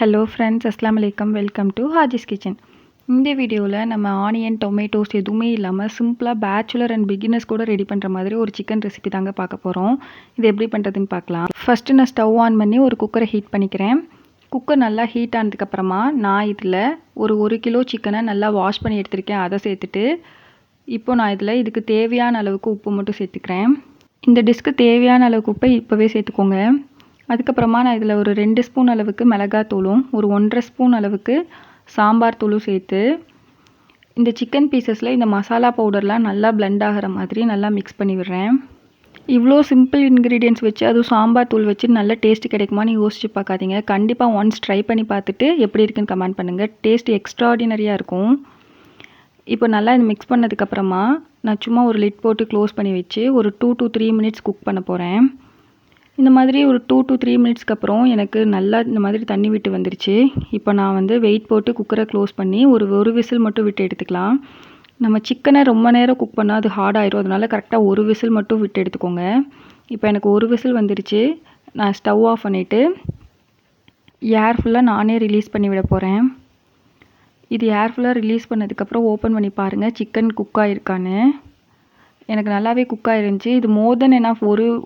Hello friends, அஸ்ஸலாமு அலைக்கும். Welcome to Haji's kitchen. இந்த வீடியோவில் நம்ம ஆனியன் டொமேட்டோஸ் எதுவுமே இல்லாமல் சிம்பிளாக பேச்சுலர் அண்ட் பிகினர்ஸ் கூட ரெடி பண்ணுற மாதிரி ஒரு சிக்கன் ரெசிபி தாங்க பார்க்க போகிறோம். இது எப்படி பண்ணுறதுன்னு பார்க்கலாம். ஃபஸ்ட்டு நான் ஸ்டவ் ஆன் பண்ணி ஒரு குக்கரை ஹீட் பண்ணிக்கிறேன். குக்கர் நல்லா ஹீட் ஆனதுக்கப்புறமா நான் இதில் ஒரு கிலோ சிக்கனை நல்லா வாஷ் பண்ணி எடுத்திருக்கேன். அதை சேர்த்துட்டு இப்போ நான் இதுக்கு தேவையான அளவுக்கு உப்பு மட்டும் சேர்த்துக்கிறேன். இந்த டிஷ்க்கு தேவையான அளவுக்கு உப்பை இப்போவே சேர்த்துக்கோங்க. அதுக்கப்புறமா நான் இதில் ஒரு 2 ஸ்பூன் அளவுக்கு மிளகாத்தூளும் ஒரு 1.5 ஸ்பூன் அளவுக்கு சாம்பார் தூளும் சேர்த்து இந்த சிக்கன் பீசஸில் இந்த மசாலா பவுடர்லாம் நல்லா பிளெண்ட் ஆகிற மாதிரி நல்லா மிக்ஸ் பண்ணி விடுறேன். இவ்வளோ சிம்பிள் இன்க்ரீடியன்ட்ஸ் வச்சு அதுவும் சாம்பார் தூள் வச்சு நல்ல டேஸ்ட் கிடைக்குமான்னு யோசிச்சு பார்க்காதீங்க. கண்டிப்பாக ஒன்ஸ் ட்ரை பண்ணி பார்த்துட்டு எப்படி இருக்குன்னு கமெண்ட் பண்ணுங்கள். டேஸ்ட் எக்ஸ்ட்ராடினரியாக இருக்கும். இப்போ நல்லா இது மிக்ஸ் பண்ணதுக்கப்புறமா நான் சும்மா ஒரு லிட் போட்டு க்ளோஸ் பண்ணி வச்சு ஒரு 2 to 3 மினிட்ஸ் குக் பண்ண போகிறேன். இந்த மாதிரி ஒரு 2 to 3 மினிட்ஸ்க்கு அப்புறம் எனக்கு நல்லா இந்த மாதிரி தண்ணி விட்டு வந்துருச்சு. இப்போ நான் வெயிட் போட்டு குக்கரை க்ளோஸ் பண்ணி ஒரு விசில் மட்டும் விட்டு எடுத்துக்கலாம். நம்ம சிக்கனை ரொம்ப நேரம் குக் பண்ணால் அது ஹார்ட் ஆயிரும். அதனால கரெக்டாக ஒரு விசில் மட்டும் விட்டு எடுத்துக்கோங்க. இப்போ எனக்கு ஒரு விசில் வந்துருச்சு. நான் ஸ்டவ் ஆஃப் பண்ணிவிட்டு ஏர் ஃபுல்லாக நானே ரிலீஸ் பண்ணி விட போகிறேன். இது ஏர் ஃபுல்லாக ரிலீஸ் பண்ணதுக்கப்புறம் ஓப்பன் பண்ணி பாருங்கள் சிக்கன் குக் ஆகிருக்கான்னு. எனக்கு நல்லாவே குக் ஆகிருந்துச்சி. இது மோர் தென் எனாஃப்.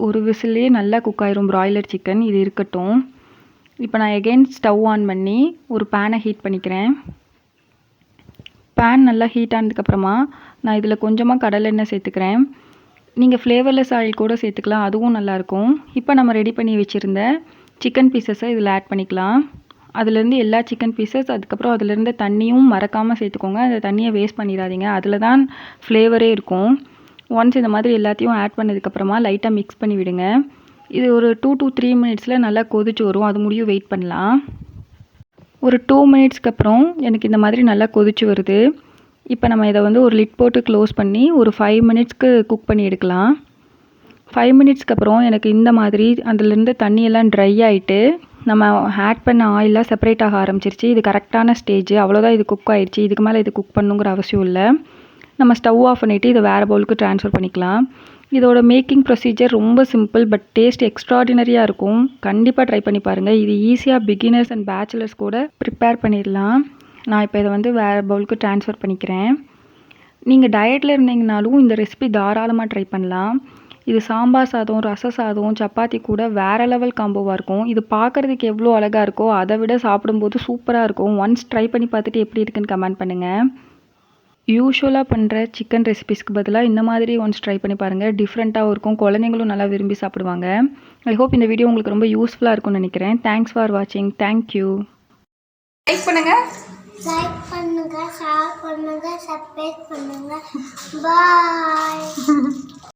ஒரு விசிலே நல்லா குக் ஆயிரும் பிராய்லர் சிக்கன். இது இருக்கட்டும். இப்போ நான் எகெயின் ஸ்டவ் ஆன் பண்ணி ஒரு பேனை ஹீட் பண்ணிக்கிறேன். பேன் நல்லா ஹீட் ஆனதுக்கப்புறமா நான் இதில் கொஞ்சமாக கடலெண்ணெய் சேர்த்துக்கிறேன். நீங்கள் ஃப்ளேவர்லெஸ் ஆயில் கூட சேர்த்துக்கலாம், அதுவும் நல்லாயிருக்கும். இப்போ நம்ம ரெடி பண்ணி வச்சுருந்த சிக்கன் பீசஸை இதில் ஆட் பண்ணிக்கலாம். அதுலேருந்து எல்லா சிக்கன் பீசஸ், அதுக்கப்புறம் அதுலேருந்து தண்ணியும் மறக்காமல் சேர்த்துக்கோங்க. அந்த தண்ணியை வேஸ்ட் பண்ணிடாதீங்க, அதில் தான் ஃப்ளேவரே இருக்கும். ஒன்ஸ் இந்த மாதிரி எல்லாத்தையும் ஆட் பண்ணதுக்கப்புறமா லைட்டாக மிக்ஸ் பண்ணி விடுங்க. இது ஒரு 2 to 3 மினிட்ஸில் நல்லா கொதிச்சு வரும். அது முடியும் வெயிட் பண்ணலாம். ஒரு 2 மினிட்ஸ்க்கு அப்புறம் எனக்கு இந்த மாதிரி நல்லா கொதிச்சு வருது. இப்போ நம்ம இதை ஒரு லிட் போட்டு க்ளோஸ் பண்ணி ஒரு 5 மினிட்ஸ்க்கு குக் பண்ணி எடுக்கலாம். 5 மினிட்ஸ்க்கு அப்புறம் எனக்கு இந்த மாதிரி அதுலேருந்து தண்ணியெல்லாம் ட்ரை ஆகிட்டு நம்ம ஆட் பண்ண ஆயிலெலாம் செப்பரேட் ஆக ஆரம்பிச்சிருச்சு. இது கரெக்டான ஸ்டேஜ். அவ்வளோதான், இது குக் ஆகிடுச்சு. இதுக்கு மேலே இது குக் பண்ணுங்கிற அவசியம் இல்லை. நம்ம ஸ்டவ் ஆஃப் பண்ணிவிட்டு இதை வேறு பவுலுக்கு ட்ரான்ஸ்ஃபர் பண்ணிக்கலாம். இதோட மேக்கிங் ப்ரொசீஜர் ரொம்ப சிம்பிள், பட் டேஸ்ட் எக்ஸ்ட்ராடினரியாக இருக்கும். கண்டிப்பாக ட்ரை பண்ணி பாருங்கள். இது ஈஸியாக பிகினர்ஸ் அண்ட் பேச்சுலர்ஸ் கூட ப்ரிப்பேர் பண்ணிடலாம். நான் இப்போ இதை வேறு பவுலுக்கு ட்ரான்ஸ்ஃபர் பண்ணிக்கிறேன். நீங்கள் டயட்டில் இருந்தீங்கனாலும் இந்த ரெசிபி தாராளமாக ட்ரை பண்ணலாம். இது சாம்பார் சாதம், ரச சாதம், சப்பாத்தி கூட வேறு லெவல் காம்போவாக இருக்கும். இது பார்க்குறதுக்கு எவ்வளோ அழகாக இருக்கோ அதை விட சாப்பிடும்போது சூப்பராக இருக்கும். ஒன்ஸ் ட்ரை பண்ணி பார்த்துட்டு எப்படி இருக்குன்னு கமெண்ட் பண்ணுங்கள். யூஷுவலாக பண்ணுற சிக்கன் ரெசிபிஸ்க்கு பதிலாக இந்த மாதிரி ஒன்ஸ் ட்ரை பண்ணி பாருங்கள். டிஃப்ரெண்ட்டாகவும் இருக்கும். குழந்தைங்களும் நல்லா விரும்பி சாப்பிடுவாங்க. ஐ ஹோப் இந்த வீடியோ உங்களுக்கு ரொம்ப யூஸ்ஃபுல்லாக இருக்கும்னு நினைக்கிறேன். தேங்க்ஸ் ஃபார் வாட்சிங். தேங்க்யூ. லைக் பண்ணுங்கள், ஷேர் பண்ணுங்கள், சப்ஸ்கிரைப் பண்ணுங்கள். பாய்.